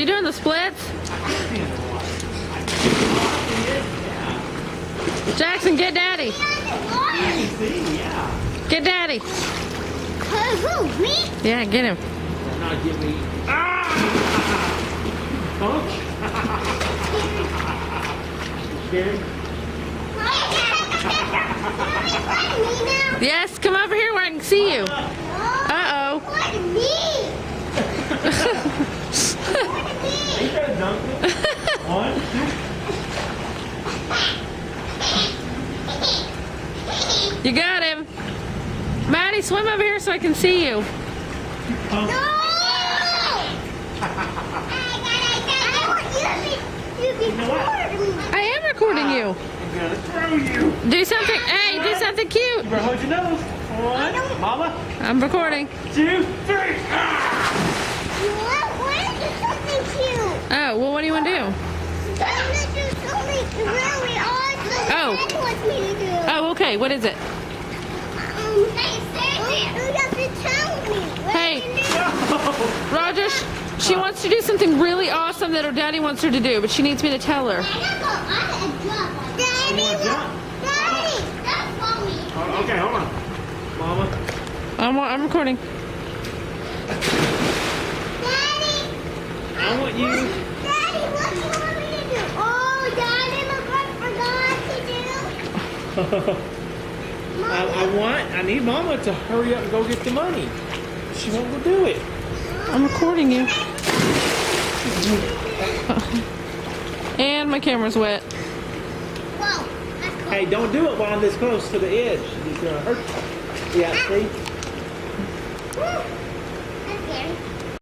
doing the splits? Jackson, get Daddy. Get Daddy. Who? Me? Yeah, get him. Not get me. Punk. Scared? Yes, come over here where I can see you. Uh-oh. What me? Are you trying to dunk me? 1, 2. You got him. Maddie, swim over here so I can see you. No! I am recording you. I'm gonna throw you. Do something. Hey, do something cute. You better hold your nose. 1, Mama. I'm recording. 2, 3. What is something cute? Oh, well, what do you want to do? I'm gonna do something really awesome. Oh. Dad wants me to do. Oh, okay. What is it? Hey, you have to tell me. What Hey. do you do? Roger, she wants to do something really awesome that her daddy wants her to do, but she needs me to tell her. I Daddy, You wanna jump? Daddy, that's for me. Oh, okay, hold on. Mama. I'm recording. Daddy, I want you. Daddy, what do you want me to do? Oh, Daddy, look what I forgot to do. I need Mama to hurry up and go get the money. She won't go do it. I'm recording you. And my camera's wet. Whoa, that's cool. Hey, don't do it while I'm this close to the edge. It's gonna hurt you. Yeah, see?